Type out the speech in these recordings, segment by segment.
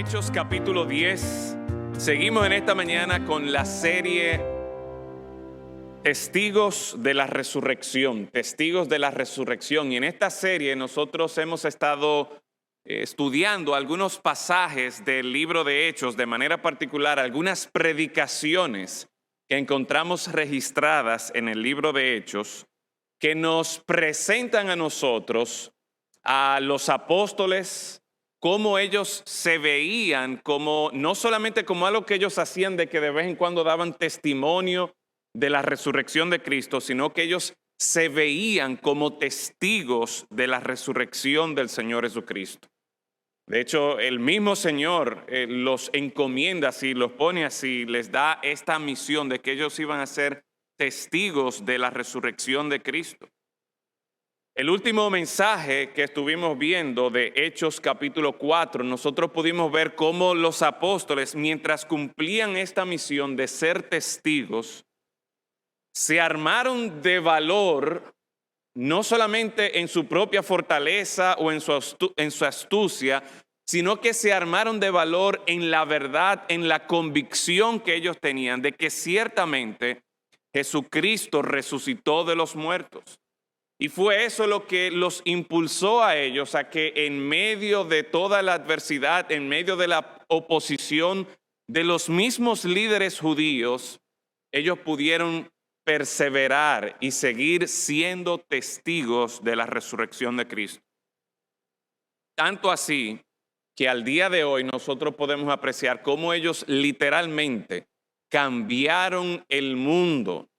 Hechos capítulo 10. Seguimos en esta mañana con la serie Testigos de la Resurrección, Testigos de la Resurrección. Y en esta serie nosotros hemos estado estudiando algunos pasajes del libro de Hechos, de manera particular algunas predicaciones que encontramos registradas en el libro de Hechos, que nos presentan a nosotros, a los apóstoles, cómo ellos se veían, como no solamente como algo que ellos hacían de que de vez en cuando daban testimonio de la resurrección de Cristo, sino que ellos se veían como testigos de la resurrección del Señor Jesucristo. De hecho, el mismo Señor los encomienda así, los pone así, les da esta misión de que ellos iban a ser testigos de la resurrección de Cristo. El último mensaje que estuvimos viendo de Hechos capítulo 4, nosotros pudimos ver cómo los apóstoles, mientras cumplían esta misión de ser testigos, se armaron de valor, no solamente en su propia fortaleza o en su astucia, sino que se armaron de valor en la verdad, en la convicción que ellos tenían de que ciertamente Jesucristo resucitó de los muertos. Y fue eso lo que los impulsó a ellos a que en medio de toda la adversidad, en medio de la oposición de los mismos líderes judíos, ellos pudieron perseverar y seguir siendo testigos de la resurrección de Cristo. Tanto así que al día de hoy nosotros podemos apreciar cómo ellos literalmente cambiaron el mundo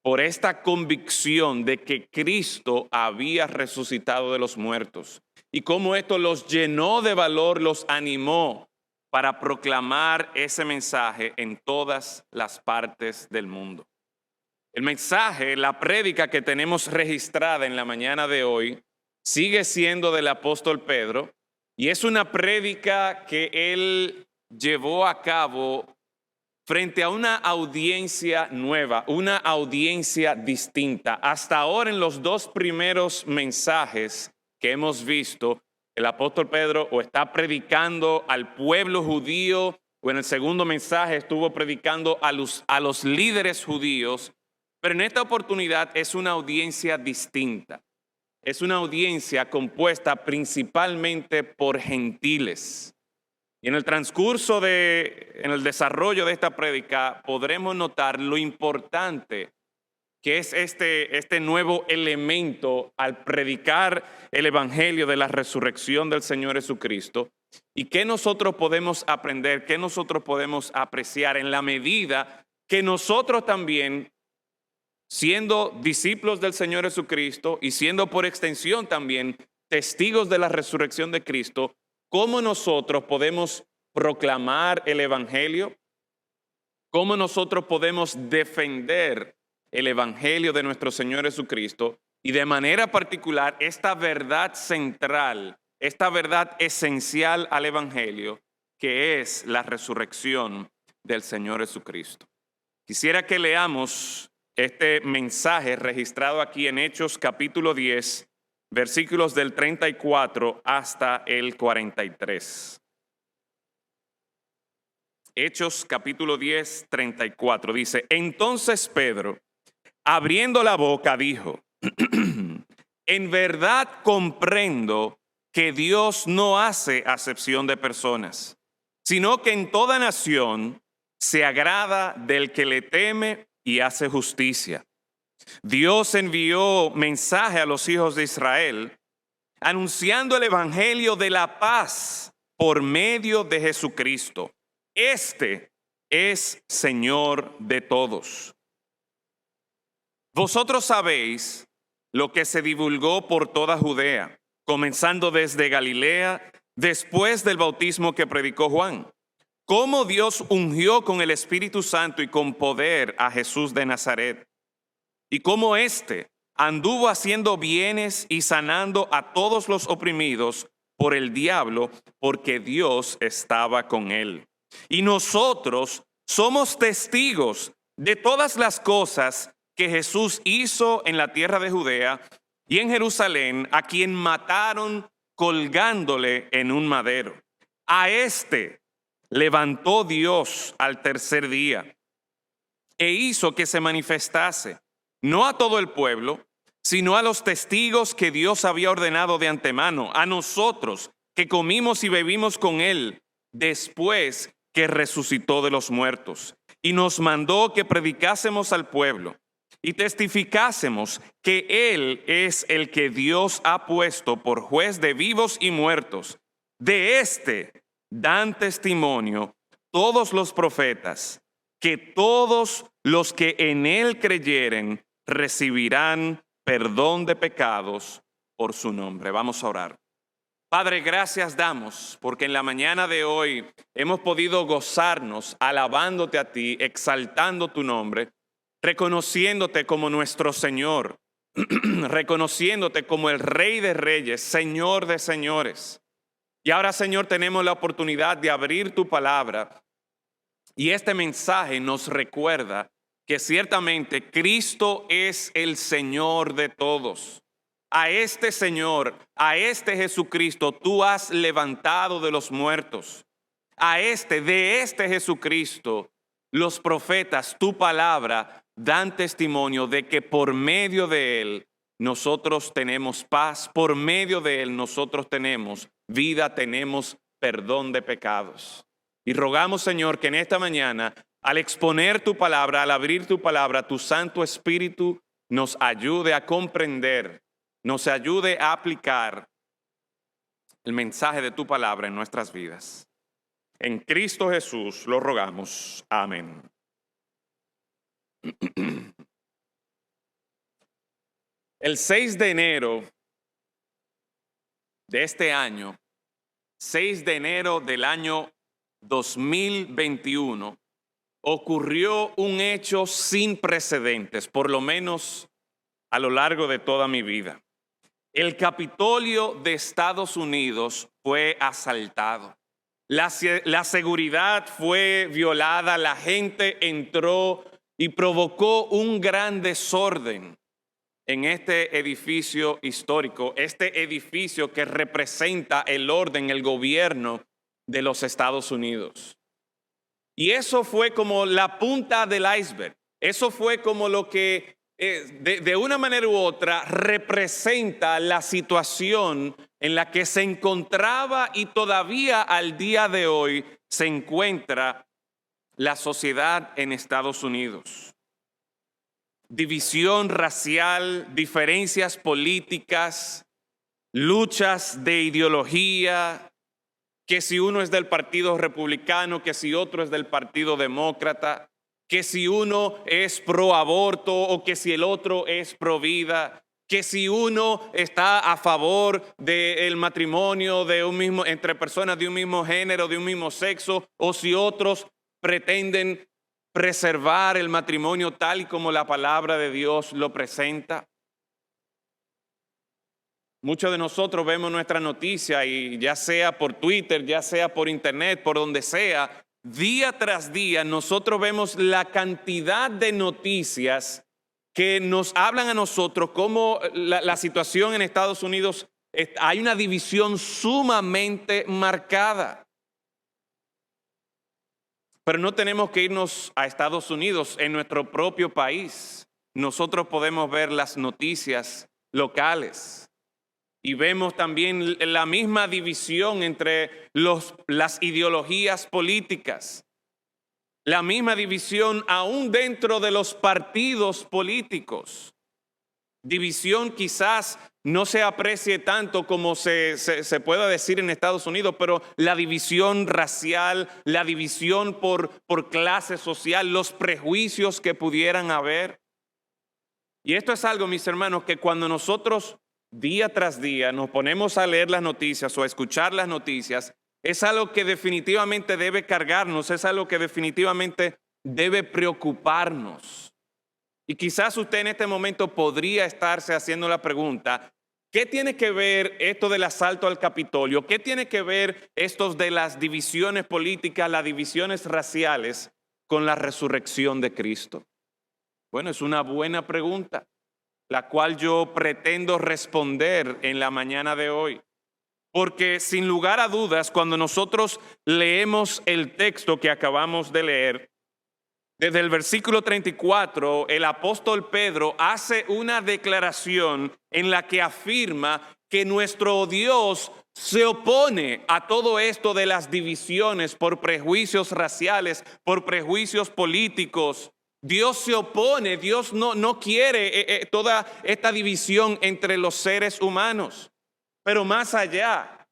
por esta convicción de que Cristo había resucitado de los muertos y cómo esto los llenó de valor, los animó para proclamar ese mensaje en todas las partes del mundo. El mensaje, la prédica que tenemos registrada en la mañana de hoy, sigue siendo del apóstol Pedro y es una prédica que él llevó a cabo frente a una audiencia nueva, una audiencia distinta. Hasta ahora, en los dos primeros mensajes que hemos visto, el apóstol Pedro o está predicando al pueblo judío, o en el segundo mensaje estuvo predicando a los líderes judíos, pero en esta oportunidad es una audiencia distinta. Es una audiencia compuesta principalmente por gentiles. Y en el transcurso en el desarrollo de esta prédica podremos notar lo importante que es este nuevo elemento al predicar el evangelio de la resurrección del Señor Jesucristo y qué nosotros podemos aprender, qué nosotros podemos apreciar en la medida que nosotros también, siendo discípulos del Señor Jesucristo y siendo por extensión también testigos de la resurrección de Cristo, cómo nosotros podemos proclamar el evangelio, cómo nosotros podemos defender el evangelio de nuestro Señor Jesucristo y de manera particular esta verdad central, esta verdad esencial al evangelio, que es la resurrección del Señor Jesucristo. Quisiera que leamos este mensaje registrado aquí en Hechos capítulo 10, versículos del 34 hasta el 43. Hechos capítulo 10, 34 dice: Entonces Pedro, abriendo la boca, dijo: En verdad comprendo que Dios no hace acepción de personas, sino que en toda nación se agrada del que le teme y hace justicia. Dios envió mensaje a los hijos de Israel, anunciando el evangelio de la paz por medio de Jesucristo. Este es Señor de todos. Vosotros sabéis lo que se divulgó por toda Judea, comenzando desde Galilea, después del bautismo que predicó Juan, cómo Dios ungió con el Espíritu Santo y con poder a Jesús de Nazaret, y cómo éste anduvo haciendo bienes y sanando a todos los oprimidos por el diablo, porque Dios estaba con él. Y nosotros somos testigos de todas las cosas que Jesús hizo en la tierra de Judea y en Jerusalén, a quien mataron colgándole en un madero. A este levantó Dios al tercer día e hizo que se manifestase, no a todo el pueblo, sino a los testigos que Dios había ordenado de antemano, a nosotros que comimos y bebimos con Él después que resucitó de los muertos. Y nos mandó que predicásemos al pueblo y testificásemos que Él es el que Dios ha puesto por juez de vivos y muertos. De este dan testimonio todos los profetas, que todos los que en Él creyeren recibirán perdón de pecados por su nombre. Vamos a orar. Padre, gracias damos porque en la mañana de hoy hemos podido gozarnos alabándote a ti, exaltando tu nombre, reconociéndote como nuestro Señor, reconociéndote como el Rey de Reyes, Señor de Señores. Y ahora, Señor, tenemos la oportunidad de abrir tu palabra y este mensaje nos recuerda que ciertamente Cristo es el Señor de todos. A este Señor, a este Jesucristo, tú has levantado de los muertos. De este Jesucristo, los profetas, tu palabra, dan testimonio de que por medio de Él nosotros tenemos paz, por medio de Él nosotros tenemos vida, tenemos perdón de pecados. Y rogamos, Señor, que en esta mañana, al exponer tu palabra, al abrir tu palabra, tu Santo Espíritu nos ayude a comprender, nos ayude a aplicar el mensaje de tu palabra en nuestras vidas. En Cristo Jesús lo rogamos. Amén. El 6 de enero de este año, 6 de enero del año 2021, ocurrió un hecho sin precedentes, por lo menos a lo largo de toda mi vida. El Capitolio de Estados Unidos fue asaltado. La seguridad fue violada, la gente entró y provocó un gran desorden en este edificio histórico, este edificio que representa el orden, el gobierno de los Estados Unidos. Y eso fue como la punta del iceberg. Eso fue como lo que de una manera u otra representa la situación en la que se encontraba y todavía al día de hoy se encuentra la sociedad en Estados Unidos. División racial, diferencias políticas, luchas de ideología, que si uno es del Partido Republicano, que si otro es del Partido Demócrata, que si uno es pro aborto o que si el otro es pro vida, que si uno está a favor del matrimonio entre personas de un mismo género, de un mismo sexo, o si otros pretenden preservar el matrimonio tal y como la palabra de Dios lo presenta. Muchos de nosotros vemos nuestra noticia y ya sea por Twitter, ya sea por internet, por donde sea, día tras día nosotros vemos la cantidad de noticias que nos hablan a nosotros como la situación en Estados Unidos, hay una división sumamente marcada. Pero no tenemos que irnos a Estados Unidos, en nuestro propio país. Nosotros podemos ver las noticias locales. Y vemos también la misma división entre las ideologías políticas. La misma división aún dentro de los partidos políticos. División quizás no se aprecie tanto como se pueda decir en Estados Unidos, pero la división racial, la división por clase social, los prejuicios que pudieran haber. Y esto es algo, mis hermanos, que cuando nosotros día tras día nos ponemos a leer las noticias o a escuchar las noticias, es algo que definitivamente debe cargarnos, es algo que definitivamente debe preocuparnos. Y quizás usted en este momento podría estarse haciendo la pregunta, ¿qué tiene que ver esto del asalto al Capitolio? ¿Qué tiene que ver esto de las divisiones políticas, las divisiones raciales con la resurrección de Cristo? Bueno, es una buena pregunta, la cual yo pretendo responder en la mañana de hoy. Porque sin lugar a dudas, cuando nosotros leemos el texto que acabamos de leer, desde el versículo 34, el apóstol Pedro hace una declaración en la que afirma que nuestro Dios se opone a todo esto de las divisiones por prejuicios raciales, por prejuicios políticos. Dios se opone, Dios no quiere toda esta división entre los seres humanos. Pero más allá,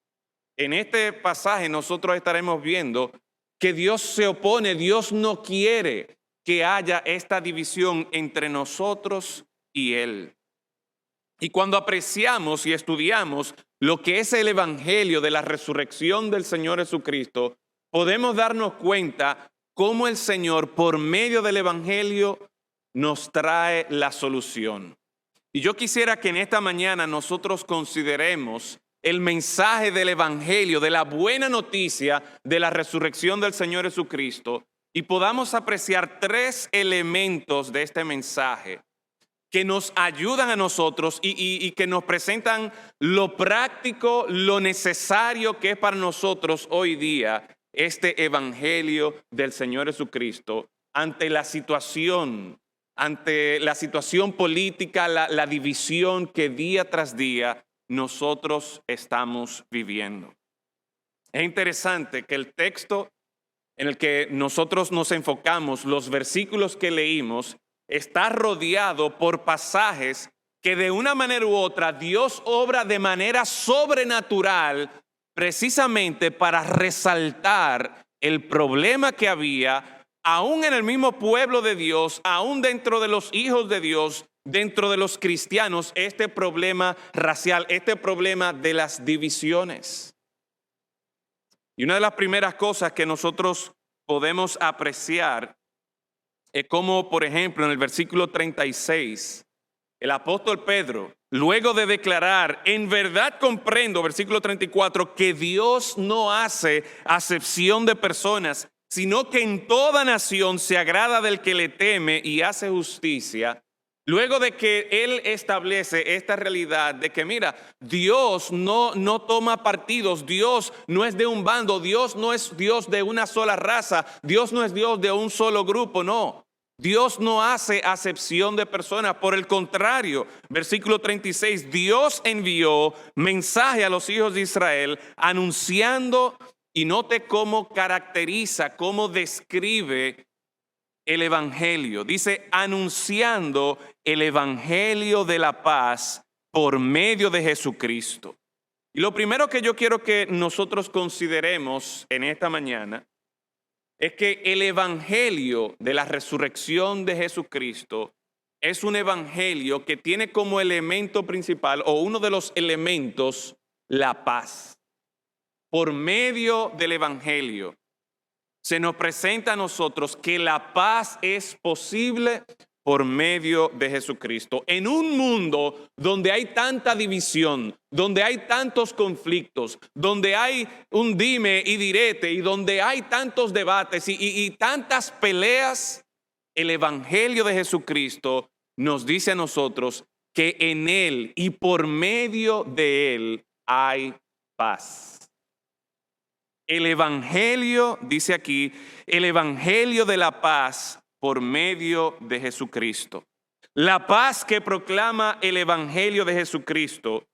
en este pasaje nosotros estaremos viendo que Dios se opone, Dios no quiere que haya esta división entre nosotros y Él. Y cuando apreciamos y estudiamos lo que es el evangelio de la resurrección del Señor Jesucristo, podemos darnos cuenta cómo el Señor, por medio del evangelio, nos trae la solución. Y yo quisiera que en esta mañana nosotros consideremos el mensaje del evangelio, de la buena noticia de la resurrección del Señor Jesucristo, y podamos apreciar 3 elementos de este mensaje que nos ayudan a nosotros y que nos presentan lo práctico, lo necesario que es para nosotros hoy día este evangelio del Señor Jesucristo ante la situación política, la división que día tras día nosotros estamos viviendo. Es interesante que el texto en el que nosotros nos enfocamos, los versículos que leímos, está rodeado por pasajes que de una manera u otra Dios obra de manera sobrenatural precisamente para resaltar el problema que había aún en el mismo pueblo de Dios, aún dentro de los hijos de Dios, dentro de los cristianos, este problema racial, este problema de las divisiones. Y una de las primeras cosas que nosotros podemos apreciar es como, por ejemplo, en el versículo 36, el apóstol Pedro, luego de declarar, en verdad comprendo, versículo 34, que Dios no hace acepción de personas, sino que en toda nación se agrada del que le teme y hace justicia. Luego de que él establece esta realidad de que, mira, Dios no toma partidos, Dios no es de un bando, Dios no es Dios de una sola raza, Dios no es Dios de un solo grupo, no. Dios no hace acepción de personas, por el contrario, versículo 36, Dios envió mensaje a los hijos de Israel anunciando, y note cómo caracteriza, cómo describe el evangelio. Dice, anunciando el evangelio de la paz por medio de Jesucristo. Y lo primero que yo quiero que nosotros consideremos en esta mañana es que el evangelio de la resurrección de Jesucristo es un evangelio que tiene como elemento principal, o uno de los elementos, la paz. Por medio del evangelio se nos presenta a nosotros que la paz es posible por medio de Jesucristo. En un mundo donde hay tanta división, donde hay tantos conflictos, donde hay un dime y direte y donde hay tantos debates y tantas peleas, el evangelio de Jesucristo nos dice a nosotros que en Él y por medio de Él hay paz. El evangelio, dice aquí, el evangelio de la paz por medio de Jesucristo. La paz que proclama el evangelio de Jesucristo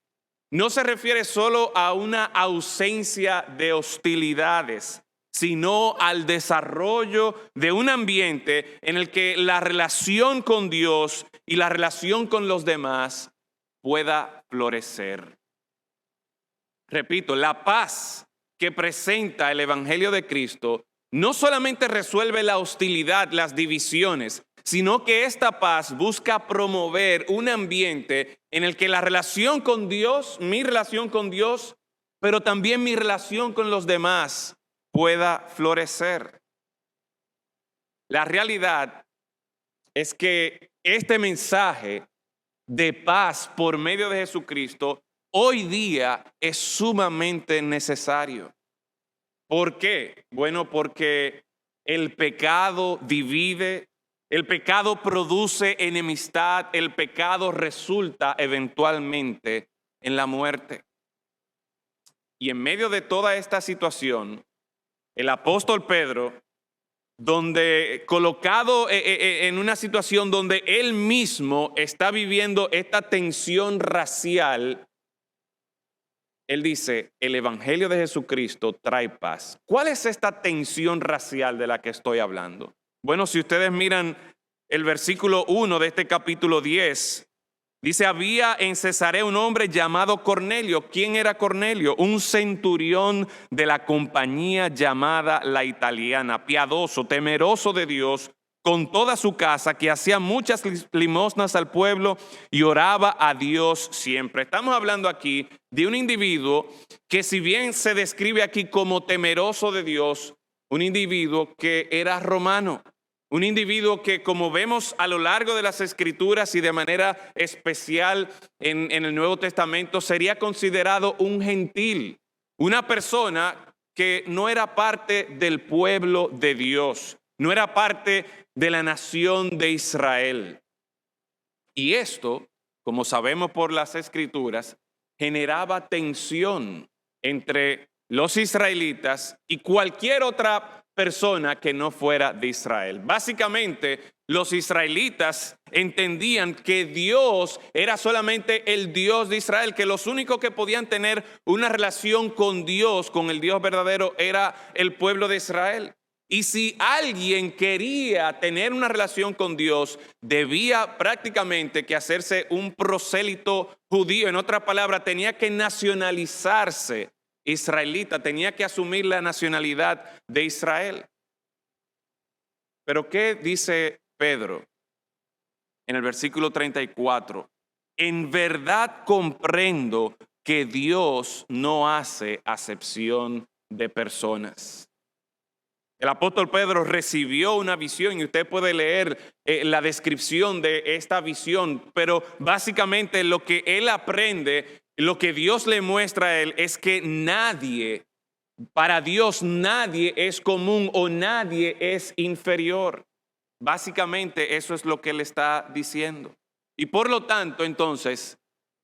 no se refiere solo a una ausencia de hostilidades, sino al desarrollo de un ambiente en el que la relación con Dios y la relación con los demás pueda florecer. Repito, la paz que presenta el evangelio de Cristo no solamente resuelve la hostilidad, las divisiones, sino que esta paz busca promover un ambiente en el que la relación con Dios, mi relación con Dios, pero también mi relación con los demás pueda florecer. La realidad es que este mensaje de paz por medio de Jesucristo hoy día es sumamente necesario. ¿Por qué? Bueno, porque el pecado divide, el pecado produce enemistad, el pecado resulta eventualmente en la muerte. Y en medio de toda esta situación, el apóstol Pedro, donde colocado en una situación donde él mismo está viviendo esta tensión racial, él dice, el evangelio de Jesucristo trae paz. ¿Cuál es esta tensión racial de la que estoy hablando? Bueno, si ustedes miran el versículo 1 de este capítulo 10, dice, había en Cesarea un hombre llamado Cornelio. ¿Quién era Cornelio? Un centurión de la compañía llamada La Italiana, piadoso, temeroso de Dios, con toda su casa, que hacía muchas limosnas al pueblo y oraba a Dios siempre. Estamos hablando aquí de un individuo que, si bien se describe aquí como temeroso de Dios, un individuo que era romano. Un individuo que, como vemos a lo largo de las Escrituras y de manera especial en el Nuevo Testamento, sería considerado un gentil, una persona que no era parte del pueblo de Dios, no era parte de la nación de Israel. Y esto, como sabemos por las Escrituras, generaba tensión entre los israelitas y cualquier otra persona que no fuera de Israel. Básicamente, los israelitas entendían que Dios era solamente el Dios de Israel, que los únicos que podían tener una relación con Dios, con el Dios verdadero, era el pueblo de Israel. Y si alguien quería tener una relación con Dios, debía prácticamente que hacerse un prosélito judío. En otra palabra, tenía que nacionalizarse israelita, tenía que asumir la nacionalidad de Israel. Pero ¿qué dice Pedro en el versículo 34? En verdad comprendo que Dios no hace acepción de personas. El apóstol Pedro recibió una visión y usted puede leer la descripción de esta visión, pero básicamente lo que él aprende, lo que Dios le muestra a él es que para Dios nadie es común o nadie es inferior. Básicamente eso es lo que él está diciendo. Y por lo tanto, entonces,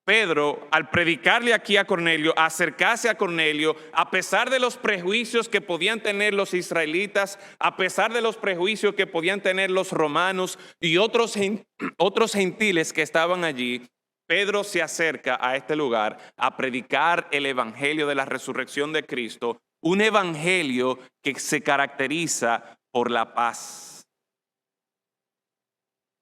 Pedro, al predicarle aquí a Cornelio, acercarse a Cornelio, a pesar de los prejuicios que podían tener los israelitas, a pesar de los prejuicios que podían tener los romanos y otros gentiles que estaban allí, Pedro se acerca a este lugar a predicar el evangelio de la resurrección de Cristo, un evangelio que se caracteriza por la paz.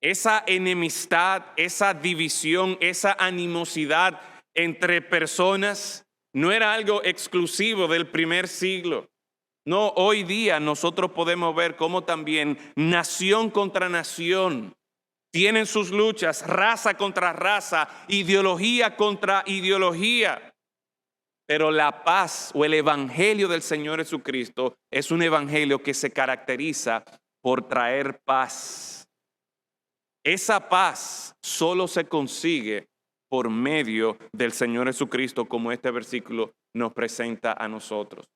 Esa enemistad, esa división, esa animosidad entre personas no era algo exclusivo del primer siglo. No, hoy día nosotros podemos ver cómo también nación contra nación tienen sus luchas, raza contra raza, ideología contra ideología. Pero la paz o el evangelio del Señor Jesucristo es un evangelio que se caracteriza por traer paz. Esa paz solo se consigue por medio del Señor Jesucristo, como este versículo nos presenta a nosotros.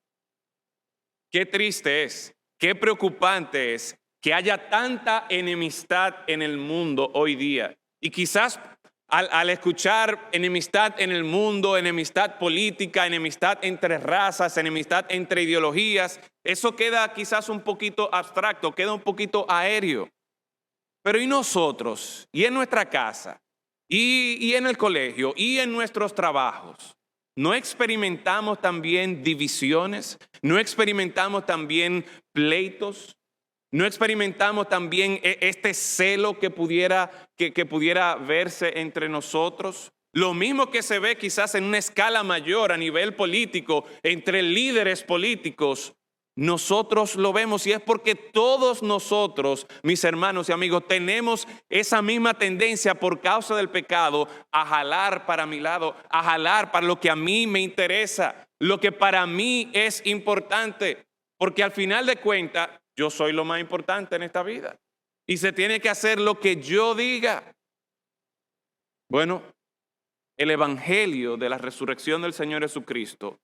Qué triste es, qué preocupante es que haya tanta enemistad en el mundo hoy día. Y quizás al escuchar enemistad en el mundo, enemistad política, enemistad entre razas, enemistad entre ideologías, eso queda quizás un poquito abstracto, queda un poquito aéreo. Pero ¿y nosotros? ¿Y en nuestra casa? ¿Y en el colegio? ¿Y en nuestros trabajos? ¿No experimentamos también divisiones? ¿No experimentamos también pleitos? ¿No experimentamos también este celo que pudiera verse entre nosotros? Lo mismo que se ve quizás en una escala mayor a nivel político entre líderes políticos. Nosotros lo vemos y es porque todos nosotros, mis hermanos y amigos, tenemos esa misma tendencia por causa del pecado a jalar para mi lado, a jalar para lo que a mí me interesa, lo que para mí es importante, porque al final de cuentas yo soy lo más importante en esta vida y se tiene que hacer lo que yo diga. Bueno, el evangelio de la resurrección del Señor Jesucristo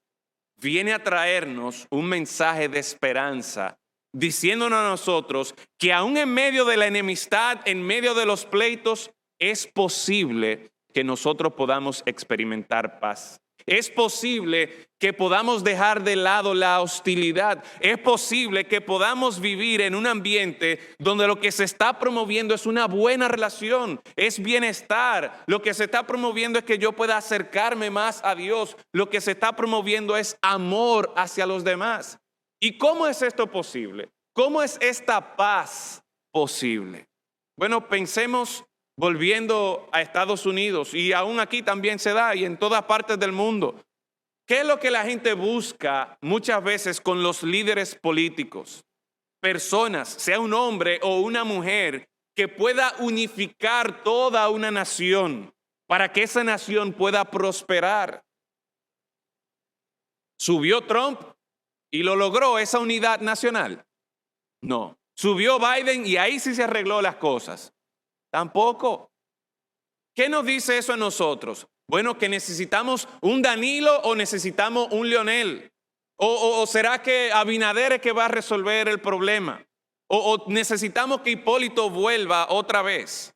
viene a traernos un mensaje de esperanza, diciéndonos a nosotros que aún en medio de la enemistad, en medio de los pleitos, es posible que nosotros podamos experimentar paz. Es posible que podamos dejar de lado la hostilidad. Es posible que podamos vivir en un ambiente donde lo que se está promoviendo es una buena relación, es bienestar. Lo que se está promoviendo es que yo pueda acercarme más a Dios. Lo que se está promoviendo es amor hacia los demás. ¿Y cómo es esto posible? ¿Cómo es esta paz posible? Bueno, pensemos volviendo a Estados Unidos, y aún aquí también se da, y en todas partes del mundo. ¿Qué es lo que la gente busca muchas veces con los líderes políticos? Personas, sea un hombre o una mujer, que pueda unificar toda una nación para que esa nación pueda prosperar. ¿Subió Trump y lo logró esa unidad nacional? No. ¿Subió Biden y ahí sí se arregló las cosas? Tampoco. ¿Qué nos dice eso a nosotros? Bueno, que necesitamos un Danilo o necesitamos un Leonel. ¿O será que Abinader es que va a resolver el problema? ¿O necesitamos que Hipólito vuelva otra vez?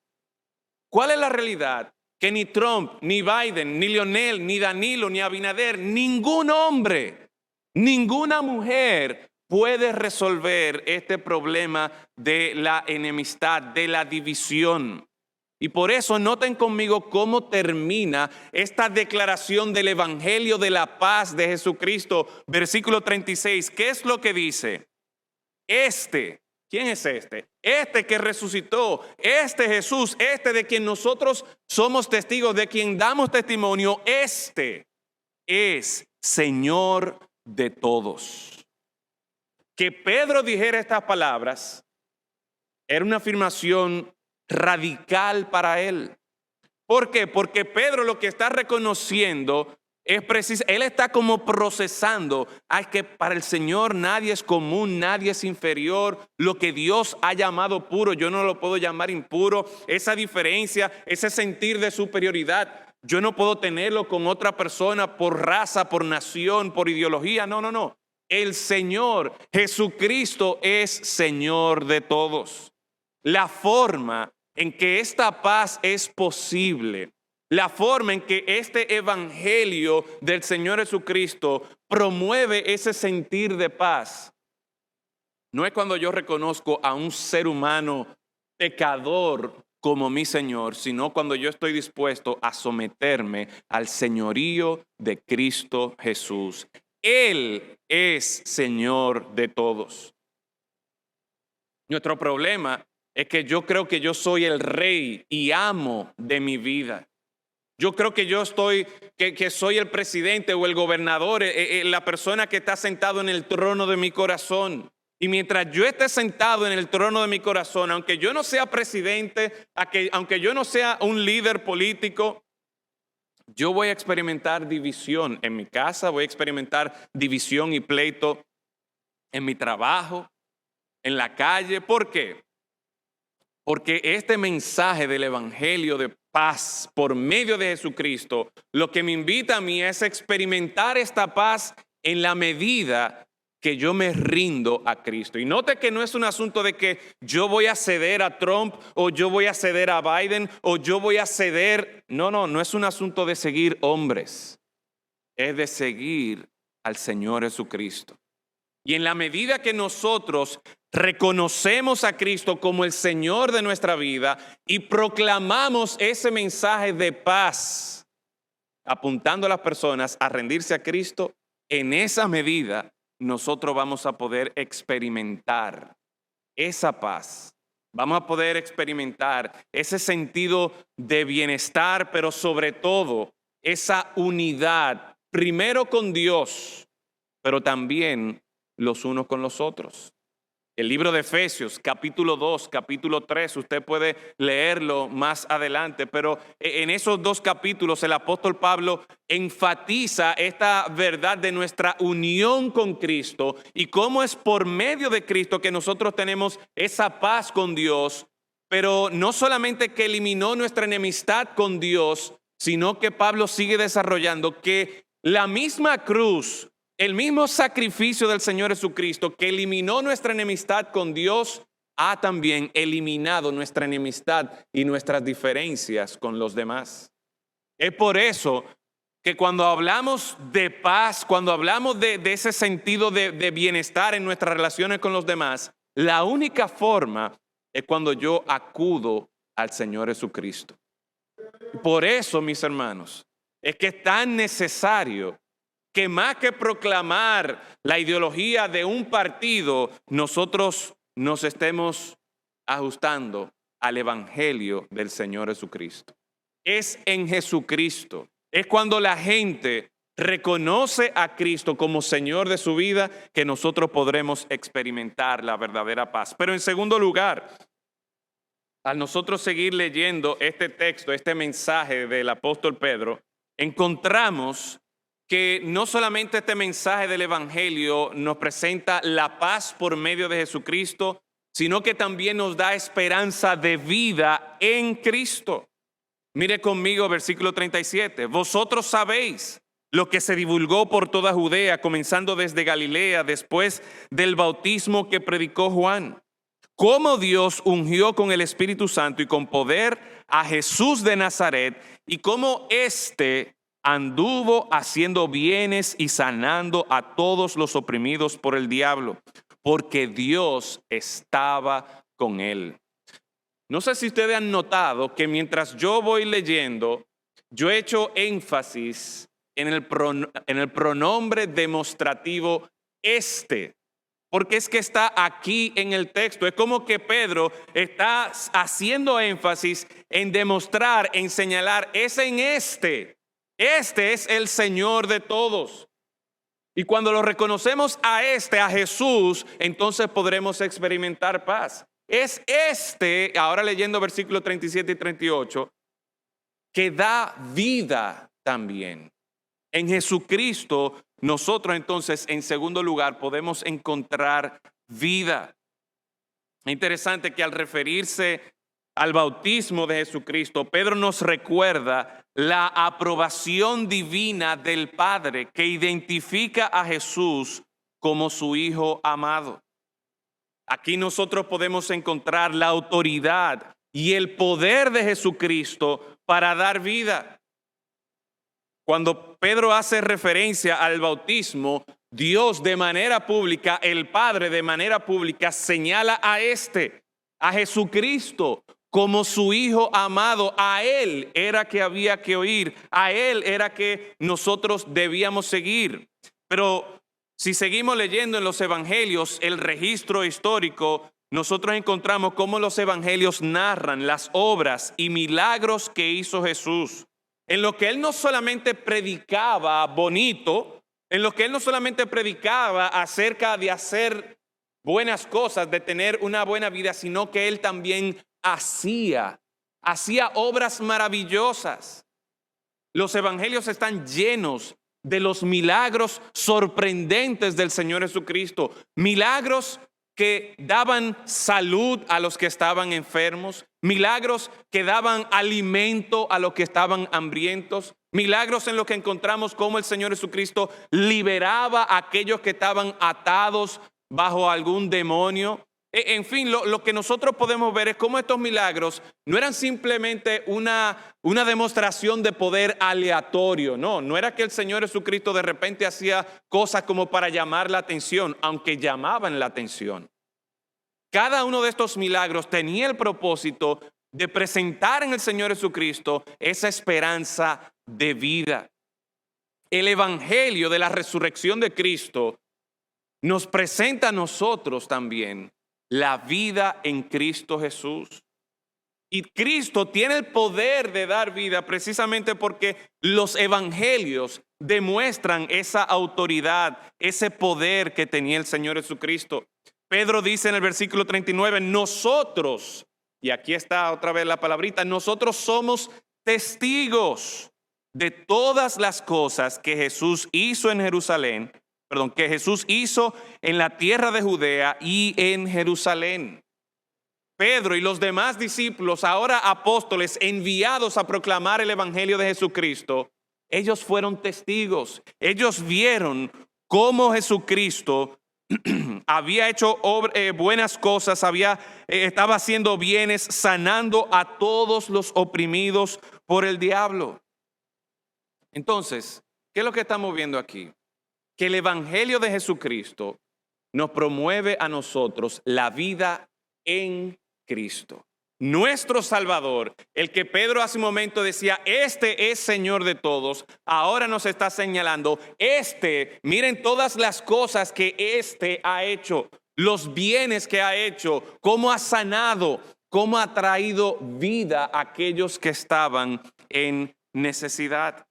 ¿Cuál es la realidad? Que ni Trump, ni Biden, ni Leonel, ni Danilo, ni Abinader, ningún hombre, ninguna mujer puede resolver este problema de la enemistad, de la división. Y por eso noten conmigo cómo termina esta declaración del Evangelio de la paz de Jesucristo, versículo 36. ¿Qué es lo que dice? ¿Quién es este? Este que resucitó, este Jesús, este de quien nosotros somos testigos, de quien damos testimonio, este es Señor de todos. Que Pedro dijera estas palabras era una afirmación radical para él. ¿Por qué? Porque Pedro lo que está reconociendo es preciso, él está como procesando, que para el Señor nadie es común, nadie es inferior. Lo que Dios ha llamado puro, yo no lo puedo llamar impuro. Esa diferencia, ese sentir de superioridad, yo no puedo tenerlo con otra persona por raza, por nación, por ideología. No. El Señor Jesucristo es Señor de todos. La forma en que esta paz es posible, la forma en que este evangelio del Señor Jesucristo promueve ese sentir de paz, no es cuando yo reconozco a un ser humano pecador como mi Señor, sino cuando yo estoy dispuesto a someterme al señorío de Cristo Jesús. Él es Señor de todos. Nuestro problema es que yo creo que yo soy el rey y amo de mi vida. Yo creo que que soy el presidente o el gobernador, la persona que está sentado en el trono de mi corazón. Y mientras yo esté sentado en el trono de mi corazón, aunque yo no sea presidente, aunque yo no sea un líder político, yo voy a experimentar división en mi casa, voy a experimentar división y pleito en mi trabajo, en la calle. ¿Por qué? Porque este mensaje del evangelio de paz por medio de Jesucristo, lo que me invita a mí es experimentar esta paz en la medida que yo me rindo a Cristo. Y note que no es un asunto de que yo voy a ceder a Trump o yo voy a ceder a Biden o yo voy a ceder. No es un asunto de seguir hombres. Es de seguir al Señor Jesucristo. Y en la medida que nosotros reconocemos a Cristo como el Señor de nuestra vida y proclamamos ese mensaje de paz, apuntando a las personas a rendirse a Cristo, en esa medida nosotros vamos a poder experimentar esa paz. Vamos a poder experimentar ese sentido de bienestar, pero sobre todo esa unidad, primero con Dios, pero también los unos con los otros. El libro de Efesios, capítulo 2, capítulo 3, usted puede leerlo más adelante, pero en esos dos capítulos el apóstol Pablo enfatiza esta verdad de nuestra unión con Cristo y cómo es por medio de Cristo que nosotros tenemos esa paz con Dios, pero no solamente que eliminó nuestra enemistad con Dios, sino que Pablo sigue desarrollando que la misma cruz, el mismo sacrificio del Señor Jesucristo que eliminó nuestra enemistad con Dios, ha también eliminado nuestra enemistad y nuestras diferencias con los demás. Es por eso que cuando hablamos de paz, cuando hablamos de ese sentido de bienestar en nuestras relaciones con los demás, la única forma es cuando yo acudo al Señor Jesucristo. Por eso, mis hermanos, es que es tan necesario que más que proclamar la ideología de un partido, nosotros nos estemos ajustando al Evangelio del Señor Jesucristo. Es en Jesucristo. Es cuando la gente reconoce a Cristo como Señor de su vida que nosotros podremos experimentar la verdadera paz. Pero en segundo lugar, al nosotros seguir leyendo este texto, este mensaje del apóstol Pedro, encontramos que no solamente este mensaje del Evangelio nos presenta la paz por medio de Jesucristo, sino que también nos da esperanza de vida en Cristo. Mire conmigo versículo 37. Vosotros sabéis lo que se divulgó por toda Judea, comenzando desde Galilea, después del bautismo que predicó Juan. Cómo Dios ungió con el Espíritu Santo y con poder a Jesús de Nazaret, y cómo éste anduvo haciendo bienes y sanando a todos los oprimidos por el diablo, porque Dios estaba con él. No sé si ustedes han notado que mientras yo voy leyendo, yo he hecho énfasis en el pronombre demostrativo este, porque es que está aquí en el texto. Es como que Pedro está haciendo énfasis en demostrar, en señalar, es en este. Este es el Señor de todos. Y cuando lo reconocemos a Jesús, entonces podremos experimentar paz. Es ahora leyendo versículos 37 y 38, que da vida también. En Jesucristo, nosotros entonces, en segundo lugar, podemos encontrar vida. Es interesante que al referirse al bautismo de Jesucristo, Pedro nos recuerda la aprobación divina del Padre que identifica a Jesús como su Hijo amado. Aquí nosotros podemos encontrar la autoridad y el poder de Jesucristo para dar vida. Cuando Pedro hace referencia al bautismo, Dios de manera pública, el Padre de manera pública señala a Jesucristo, como su Hijo amado. A Él era que había que oír, a Él era que nosotros debíamos seguir. Pero si seguimos leyendo en los evangelios el registro histórico, nosotros encontramos cómo los evangelios narran las obras y milagros que hizo Jesús, en lo que Él no solamente predicaba bonito, en lo que Él no solamente predicaba acerca de hacer buenas cosas, de tener una buena vida, sino que Él también hacía obras maravillosas. Los evangelios están llenos de los milagros sorprendentes del Señor Jesucristo. Milagros que daban salud a los que estaban enfermos. Milagros que daban alimento a los que estaban hambrientos. Milagros en los que encontramos cómo el Señor Jesucristo liberaba a aquellos que estaban atados bajo algún demonio. En fin, lo que nosotros podemos ver es cómo estos milagros no eran simplemente una demostración de poder aleatorio. No era que el Señor Jesucristo de repente hacía cosas como para llamar la atención, aunque llamaban la atención. Cada uno de estos milagros tenía el propósito de presentar en el Señor Jesucristo esa esperanza de vida. El evangelio de la resurrección de Cristo nos presenta a nosotros también la vida en Cristo Jesús. Y Cristo tiene el poder de dar vida precisamente porque los evangelios demuestran esa autoridad, ese poder que tenía el Señor Jesucristo. Pedro dice en el versículo 39, nosotros, y aquí está otra vez la palabrita, nosotros somos testigos de todas las cosas que Jesús hizo en Jerusalén, que Jesús hizo en la tierra de Judea y en Jerusalén. Pedro y los demás discípulos, ahora apóstoles enviados a proclamar el evangelio de Jesucristo, ellos fueron testigos. Ellos vieron cómo Jesucristo había hecho buenas cosas, estaba haciendo bienes, sanando a todos los oprimidos por el diablo. Entonces, ¿qué es lo que estamos viendo aquí? Que el Evangelio de Jesucristo nos promueve a nosotros la vida en Cristo. Nuestro Salvador, el que Pedro hace un momento decía, este es Señor de todos, ahora nos está señalando, miren todas las cosas que ha hecho, los bienes que ha hecho, cómo ha sanado, cómo ha traído vida a aquellos que estaban en necesidad.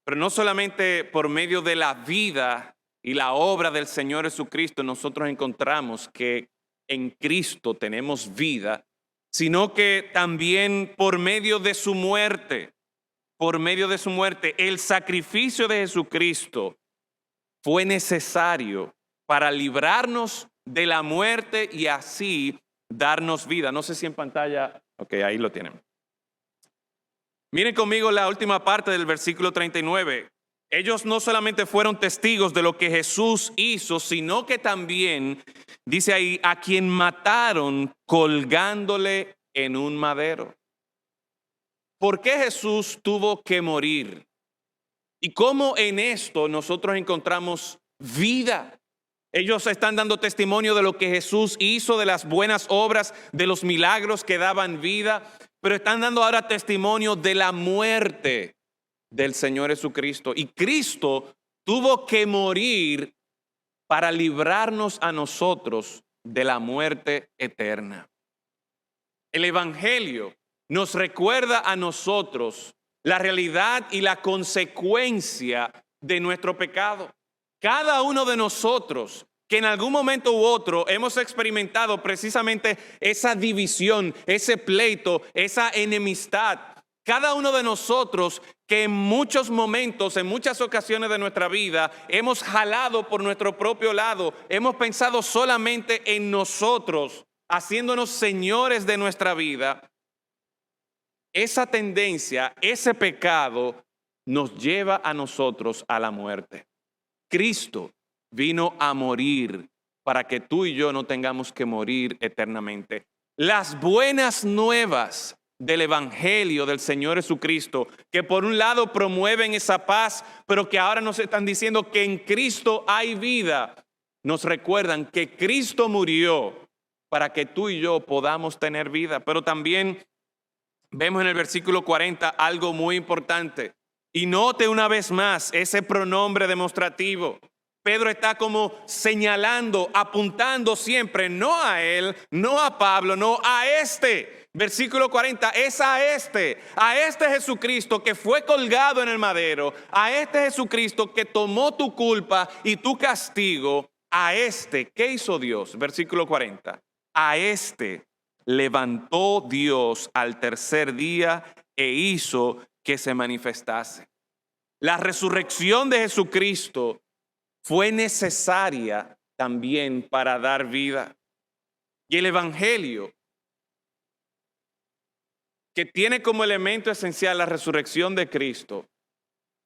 Pero no solamente por medio de la vida y la obra del Señor Jesucristo nosotros encontramos que en Cristo tenemos vida, sino que también por medio de su muerte, el sacrificio de Jesucristo fue necesario para librarnos de la muerte y así darnos vida. No sé si en pantalla, ok, ahí lo tienen. Miren conmigo la última parte del versículo 39. Ellos no solamente fueron testigos de lo que Jesús hizo, sino que también, dice ahí, a quien mataron colgándole en un madero. ¿Por qué Jesús tuvo que morir? Y cómo en esto nosotros encontramos vida. Ellos están dando testimonio de lo que Jesús hizo, de las buenas obras, de los milagros que daban vida, pero están dando ahora testimonio de la muerte del Señor Jesucristo. Y Cristo tuvo que morir para librarnos a nosotros de la muerte eterna. El Evangelio nos recuerda a nosotros la realidad y la consecuencia de nuestro pecado. Cada uno de nosotros que en algún momento u otro hemos experimentado precisamente esa división, ese pleito, esa enemistad. Cada uno de nosotros que en muchos momentos, en muchas ocasiones de nuestra vida, hemos jalado por nuestro propio lado, hemos pensado solamente en nosotros, haciéndonos señores de nuestra vida. Esa tendencia, ese pecado nos lleva a nosotros a la muerte. Cristo vino a morir para que tú y yo no tengamos que morir eternamente. Las buenas nuevas del Evangelio del Señor Jesucristo, que por un lado promueven esa paz, pero que ahora nos están diciendo que en Cristo hay vida, nos recuerdan que Cristo murió para que tú y yo podamos tener vida. Pero también vemos en el versículo 40 algo muy importante. Y note una vez más ese pronombre demostrativo. Pedro está como señalando, apuntando siempre, no a él, no a Pablo, no a este. Versículo 40, es a este Jesucristo que fue colgado en el madero, a este Jesucristo que tomó tu culpa y tu castigo, a este, ¿qué hizo Dios? Versículo 40, a este levantó Dios al tercer día e hizo que se manifestase. La resurrección de Jesucristo fue necesaria también para dar vida. Y el Evangelio, que tiene como elemento esencial la resurrección de Cristo,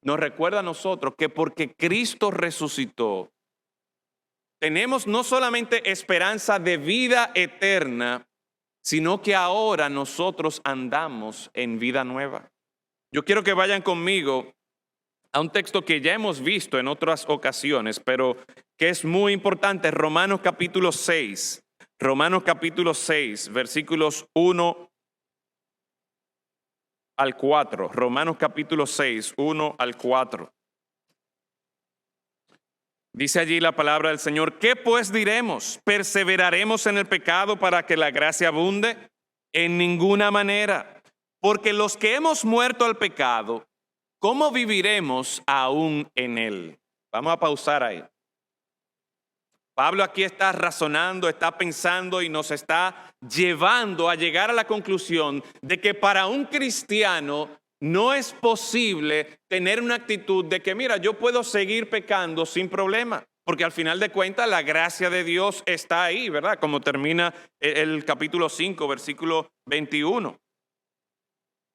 nos recuerda a nosotros que porque Cristo resucitó, tenemos no solamente esperanza de vida eterna, sino que ahora nosotros andamos en vida nueva. Yo quiero que vayan conmigo a un texto que ya hemos visto en otras ocasiones, pero que es muy importante, Romanos capítulo 6. Romanos capítulo 6, versículos 1 al 4. Romanos capítulo 6, 1 al 4. Dice allí la palabra del Señor, ¿qué pues diremos? ¿Perseveraremos en el pecado para que la gracia abunde? En ninguna manera, porque los que hemos muerto al pecado, ¿cómo viviremos aún en él? Vamos a pausar ahí. Pablo aquí está razonando, está pensando y nos está llevando a llegar a la conclusión de que para un cristiano no es posible tener una actitud de que, mira, yo puedo seguir pecando sin problema, porque al final de cuentas la gracia de Dios está ahí, ¿verdad? Como termina el capítulo 5, versículo 21.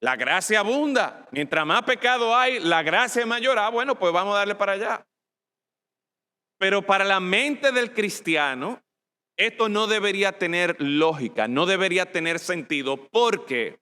La gracia abunda. Mientras más pecado hay, la gracia es mayor. Ah, bueno, pues vamos a darle para allá. Pero para la mente del cristiano, esto no debería tener lógica, no debería tener sentido, porque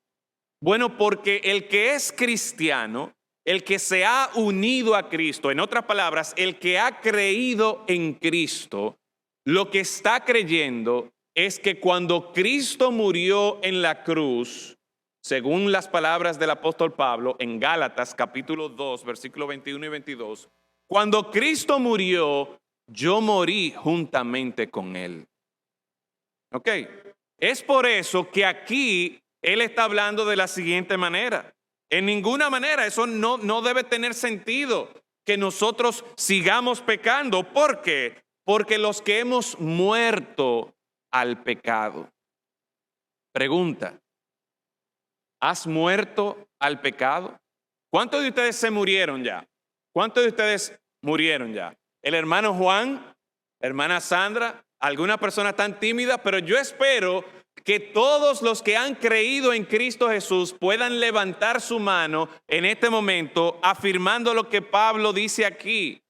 Bueno, porque el que es cristiano, el que se ha unido a Cristo, en otras palabras, el que ha creído en Cristo, lo que está creyendo es que cuando Cristo murió en la cruz, según las palabras del apóstol Pablo en Gálatas capítulo 2, versículos 21 y 22, cuando Cristo murió, yo morí juntamente con él. ¿Ok? Es por eso que aquí él está hablando de la siguiente manera. En ninguna manera, eso no debe tener sentido que nosotros sigamos pecando. ¿Por qué? Porque los que hemos muerto al pecado. Pregunta, ¿has muerto al pecado? ¿Cuántos de ustedes se murieron ya? ¿Cuántos de ustedes murieron ya? El hermano Juan, hermana Sandra, algunas personas tan tímidas, pero yo espero que todos los que han creído en Cristo Jesús puedan levantar su mano en este momento afirmando lo que Pablo dice aquí.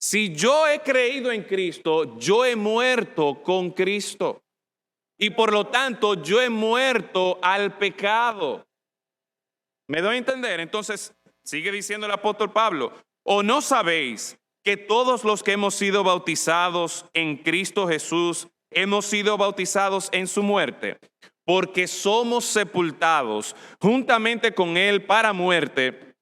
Si yo he creído en Cristo, yo he muerto con Cristo. Y por lo tanto, yo he muerto al pecado. ¿Me doy a entender? Entonces, sigue diciendo el apóstol Pablo, ¿o no sabéis que todos los que hemos sido bautizados en Cristo Jesús, hemos sido bautizados en su muerte? Porque somos sepultados juntamente con él para muerte,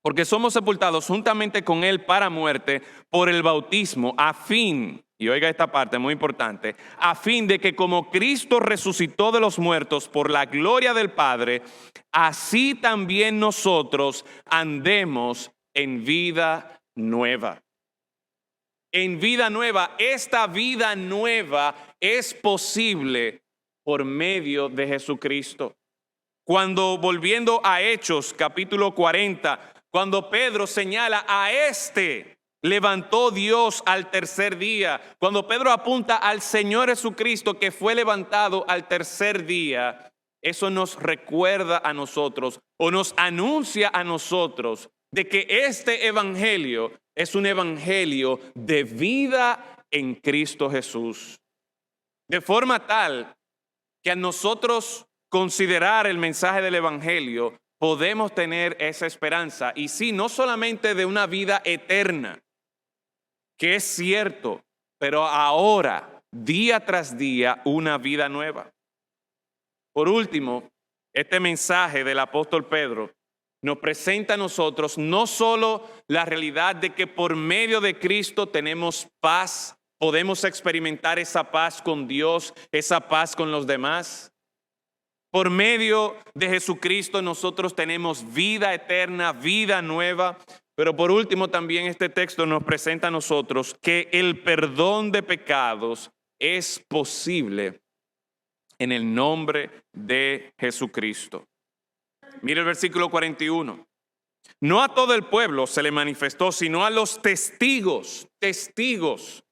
porque somos sepultados juntamente con él para muerte por el bautismo, a fin, y oiga esta parte muy importante, a fin de que como Cristo resucitó de los muertos por la gloria del Padre, así también nosotros andemos en vida nueva. En vida nueva, esta vida nueva es posible por medio de Jesucristo. Cuando volviendo a Hechos capítulo 40, cuando Pedro señala a este levantó Dios al tercer día, cuando Pedro apunta al Señor Jesucristo que fue levantado al tercer día, eso nos recuerda a nosotros o nos anuncia a nosotros de que este evangelio es un evangelio de vida en Cristo Jesús. De forma tal que a nosotros considerar el mensaje del evangelio podemos tener esa esperanza. Y sí, no solamente de una vida eterna, que es cierto, pero ahora, día tras día, una vida nueva. Por último, este mensaje del apóstol Pedro nos presenta a nosotros no solo la realidad de que por medio de Cristo tenemos paz, podemos experimentar esa paz con Dios, esa paz con los demás. Por medio de Jesucristo nosotros tenemos vida eterna, vida nueva. Pero por último también este texto nos presenta a nosotros que el perdón de pecados es posible en el nombre de Jesucristo. Mire el versículo 41. No a todo el pueblo se le manifestó, sino a los testigos. Testigos.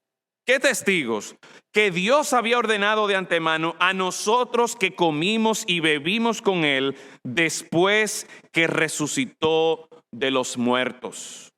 ¿Qué testigos? Que Dios había ordenado de antemano a nosotros que comimos y bebimos con él después que resucitó de los muertos.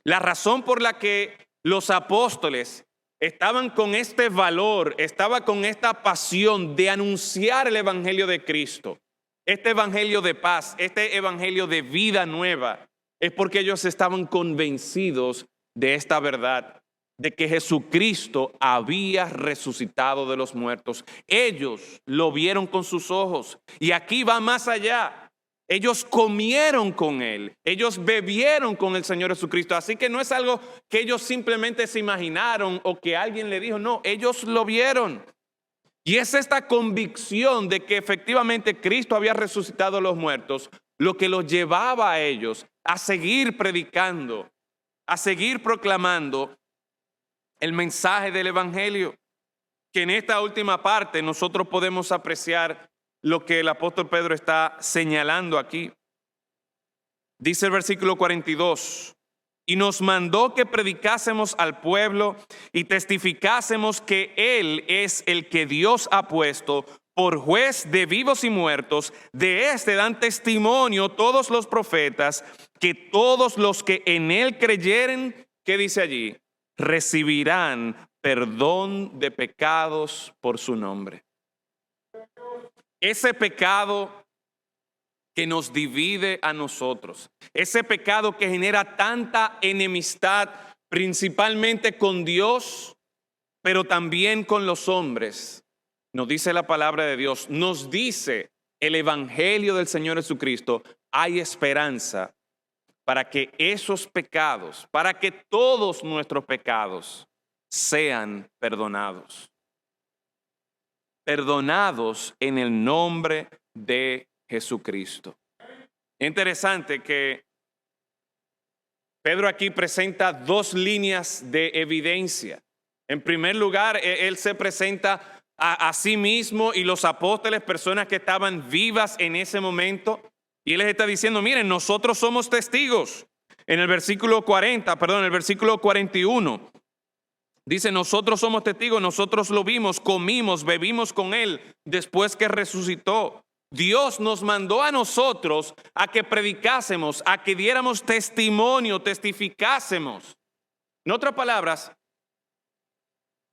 La razón por la que los apóstoles estaban con este valor, estaba con esta pasión de anunciar el evangelio de Cristo, este evangelio de paz, este evangelio de vida nueva, es porque ellos estaban convencidos de esta verdad, de que Jesucristo había resucitado de los muertos. Ellos lo vieron con sus ojos y aquí va más allá. Ellos comieron con él, ellos bebieron con el Señor Jesucristo. Así que no es algo que ellos simplemente se imaginaron o que alguien le dijo, no, ellos lo vieron. Y es esta convicción de que efectivamente Cristo había resucitado de los muertos lo que los llevaba a ellos a seguir predicando, a seguir proclamando el mensaje del evangelio. Que en esta última parte nosotros podemos apreciar lo que el apóstol Pedro está señalando aquí. Dice el versículo 42, y nos mandó que predicásemos al pueblo y testificásemos que Él es el que Dios ha puesto por juez de vivos y muertos. De este dan testimonio todos los profetas, que todos los que en Él creyeren, ¿qué dice allí? Recibirán perdón de pecados por su nombre. Ese pecado que nos divide a nosotros. Ese pecado que genera tanta enemistad, principalmente con Dios, pero también con los hombres. Nos dice la palabra de Dios, nos dice el Evangelio del Señor Jesucristo, hay esperanza para que esos pecados, para que todos nuestros pecados sean perdonados. Perdonados en el nombre de Jesucristo. Interesante que Pedro aquí presenta dos líneas de evidencia. En primer lugar, él se presenta a sí mismo y los apóstoles, personas que estaban vivas en ese momento, y él les está diciendo, miren, nosotros somos testigos. En el versículo 41, dice, nosotros somos testigos, nosotros lo vimos, comimos, bebimos con él después que resucitó. Dios nos mandó a nosotros a que predicásemos, a que diéramos testimonio, testificásemos. En otras palabras,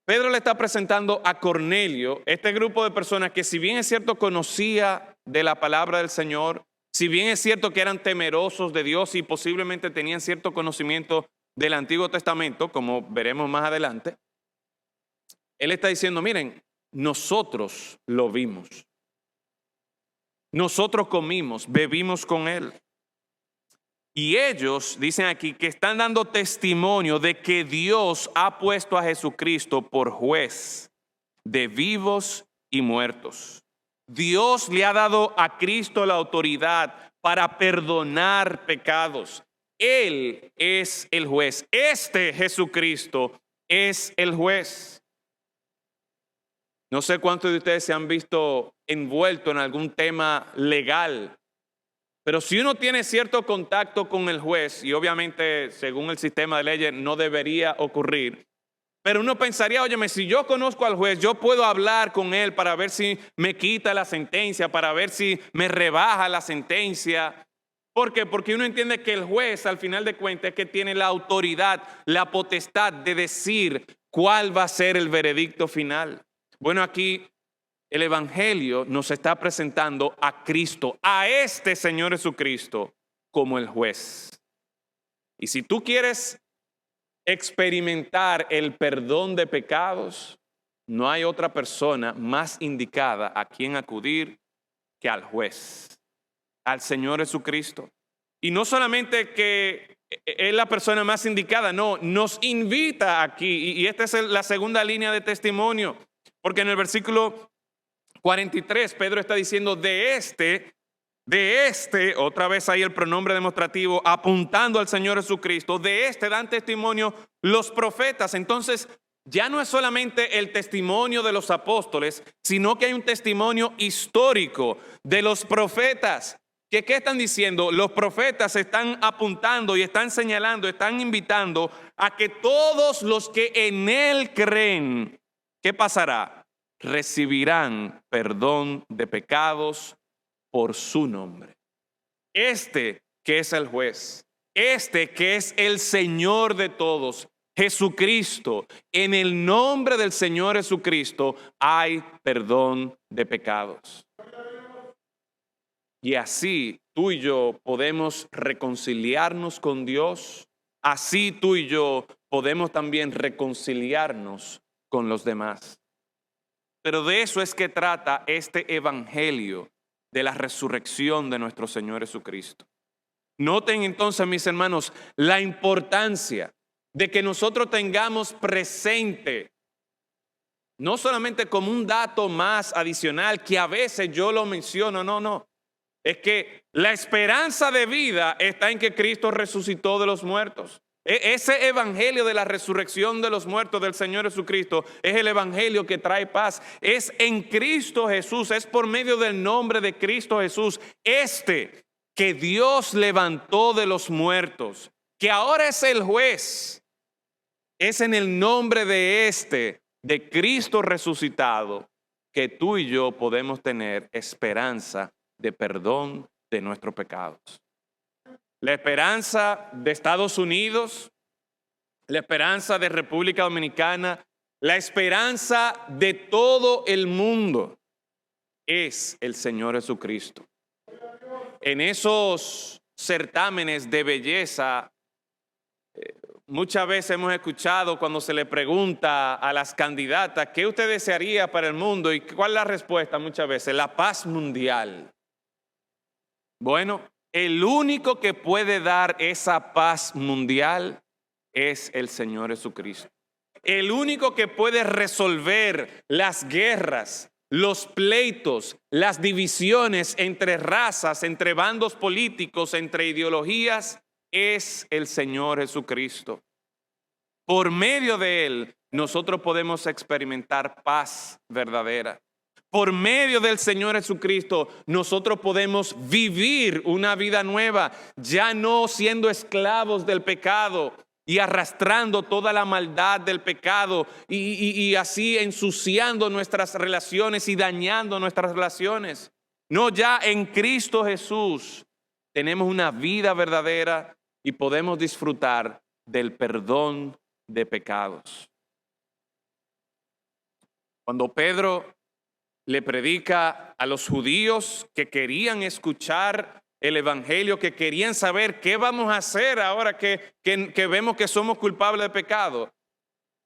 Pedro le está presentando a Cornelio, este grupo de personas que si bien es cierto conocía de la palabra del Señor, si bien es cierto que eran temerosos de Dios y posiblemente tenían cierto conocimiento del Antiguo Testamento, como veremos más adelante, él está diciendo, miren, nosotros lo vimos. Nosotros comimos, bebimos con él. Y ellos dicen aquí que están dando testimonio de que Dios ha puesto a Jesucristo por juez de vivos y muertos. Dios le ha dado a Cristo la autoridad para perdonar pecados. Él es el juez. Este Jesucristo es el juez. No sé cuántos de ustedes se han visto envueltos en algún tema legal, pero si uno tiene cierto contacto con el juez, y obviamente según el sistema de leyes no debería ocurrir, pero uno pensaría, óyeme, si yo conozco al juez, yo puedo hablar con él para ver si me quita la sentencia, para ver si me rebaja la sentencia. ¿Por qué? Porque uno entiende que el juez, al final de cuentas, es que tiene la autoridad, la potestad de decir cuál va a ser el veredicto final. Bueno, aquí el Evangelio nos está presentando a Cristo, a este Señor Jesucristo, como el juez. Y si tú quieres experimentar el perdón de pecados, no hay otra persona más indicada a quien acudir que al juez, al Señor Jesucristo. Y no solamente que es la persona más indicada, no, nos invita aquí. Y esta es la segunda línea de testimonio, porque en el versículo 43 Pedro está diciendo de este, otra vez ahí el pronombre demostrativo apuntando al Señor Jesucristo, de este dan testimonio los profetas. Entonces ya no es solamente el testimonio de los apóstoles, sino que hay un testimonio histórico de los profetas. ¿Qué están diciendo? Los profetas están apuntando y están señalando, están invitando a que todos los que en él creen, ¿qué pasará? Recibirán perdón de pecados por su nombre. Este que es el juez, este que es el Señor de todos, Jesucristo, en el nombre del Señor Jesucristo hay perdón de pecados. Y así tú y yo podemos reconciliarnos con Dios, así tú y yo podemos también reconciliarnos con los demás. Pero de eso es que trata este evangelio de la resurrección de nuestro Señor Jesucristo. Noten entonces, mis hermanos, la importancia de que nosotros tengamos presente, no solamente como un dato más adicional, que a veces yo lo menciono, no. Es que la esperanza de vida está en que Cristo resucitó de los muertos. Ese evangelio de la resurrección de los muertos del Señor Jesucristo es el evangelio que trae paz. Es en Cristo Jesús, es por medio del nombre de Cristo Jesús, que Dios levantó de los muertos, que ahora es el juez. Es en el nombre de Cristo resucitado, que tú y yo podemos tener esperanza de perdón de nuestros pecados. La esperanza de Estados Unidos, la esperanza de República Dominicana, la esperanza de todo el mundo es el Señor Jesucristo. En esos certámenes de belleza, muchas veces hemos escuchado cuando se le pregunta a las candidatas, ¿qué usted desearía para el mundo? ¿Y cuál es la respuesta muchas veces? La paz mundial. Bueno, el único que puede dar esa paz mundial es el Señor Jesucristo. El único que puede resolver las guerras, los pleitos, las divisiones entre razas, entre bandos políticos, entre ideologías, es el Señor Jesucristo. Por medio de Él, nosotros podemos experimentar paz verdadera. Por medio del Señor Jesucristo, nosotros podemos vivir una vida nueva, ya no siendo esclavos del pecado y arrastrando toda la maldad del pecado y así ensuciando nuestras relaciones y dañando nuestras relaciones. No, ya en Cristo Jesús tenemos una vida verdadera y podemos disfrutar del perdón de pecados. Cuando Pedro le predica a los judíos que querían escuchar el evangelio, que querían saber qué vamos a hacer ahora que vemos que somos culpables de pecado,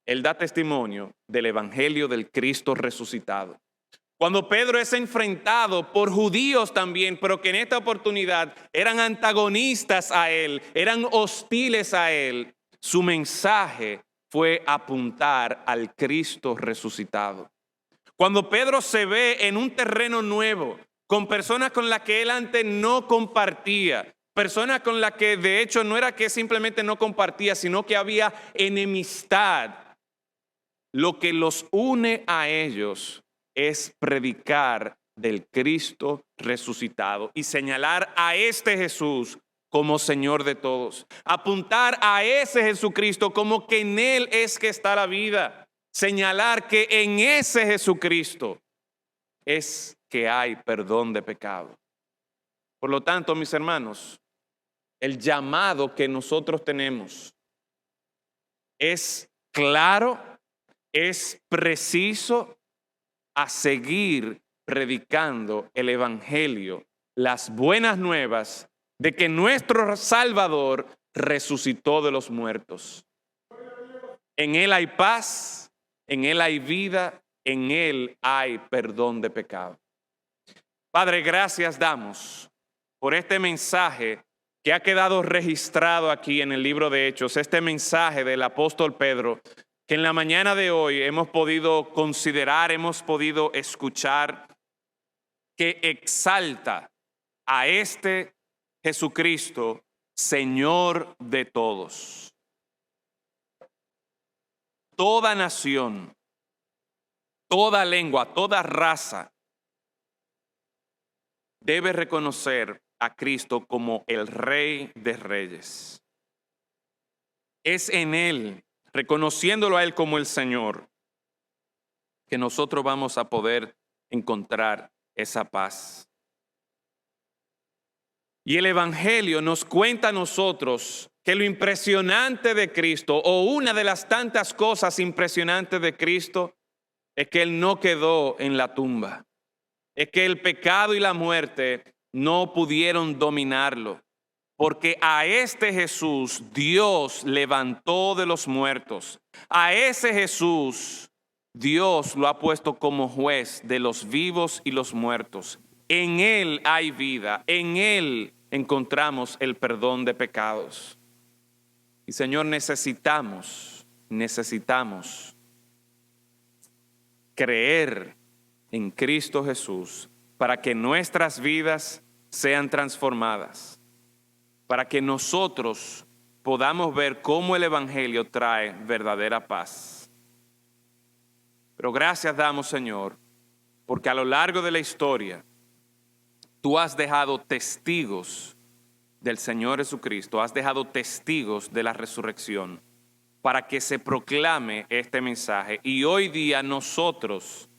él da testimonio del evangelio del Cristo resucitado. Cuando Pedro es enfrentado por judíos también, pero que en esta oportunidad eran antagonistas a él, eran hostiles a él, su mensaje fue apuntar al Cristo resucitado. Cuando Pedro se ve en un terreno nuevo, con personas con las que él antes no compartía, personas con las que de hecho no era que simplemente no compartía, sino que había enemistad, lo que los une a ellos es predicar del Cristo resucitado y señalar a este Jesús como Señor de todos. Apuntar a ese Jesucristo como que en Él es que está la vida. Señalar que en ese Jesucristo es que hay perdón de pecado. Por lo tanto, mis hermanos, el llamado que nosotros tenemos es claro, es preciso a seguir predicando el evangelio, las buenas nuevas de que nuestro Salvador resucitó de los muertos. En Él hay paz. En Él hay vida, en Él hay perdón de pecado. Padre, gracias damos por este mensaje que ha quedado registrado aquí en el libro de Hechos, este mensaje del apóstol Pedro, que en la mañana de hoy hemos podido considerar, hemos podido escuchar, que exalta a este Jesucristo, Señor de todos. Toda nación, toda lengua, toda raza debe reconocer a Cristo como el Rey de Reyes. Es en Él, reconociéndolo a Él como el Señor, que nosotros vamos a poder encontrar esa paz. Y el Evangelio nos cuenta a nosotros que lo impresionante de Cristo, o una de las tantas cosas impresionantes de Cristo, es que Él no quedó en la tumba. Es que el pecado y la muerte no pudieron dominarlo. Porque a este Jesús Dios levantó de los muertos. A ese Jesús Dios lo ha puesto como juez de los vivos y los muertos. En Él hay vida, en Él encontramos el perdón de pecados. Y Señor, necesitamos creer en Cristo Jesús para que nuestras vidas sean transformadas, para que nosotros podamos ver cómo el Evangelio trae verdadera paz. Pero gracias damos, Señor, porque a lo largo de la historia, tú has dejado testigos del Señor Jesucristo, has dejado testigos de la resurrección para que se proclame este mensaje. Y hoy día nosotros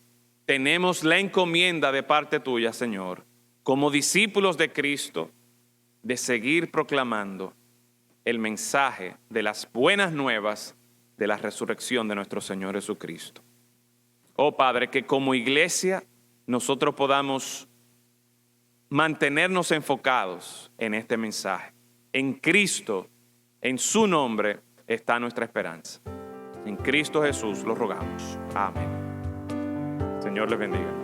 tenemos la encomienda de parte tuya, Señor, como discípulos de Cristo, de seguir proclamando el mensaje de las buenas nuevas de la resurrección de nuestro Señor Jesucristo. Oh Padre, que como iglesia nosotros podamos mantenernos enfocados en este mensaje. En Cristo, en su nombre, está nuestra esperanza. En Cristo Jesús lo rogamos. Amén. Señor les bendiga.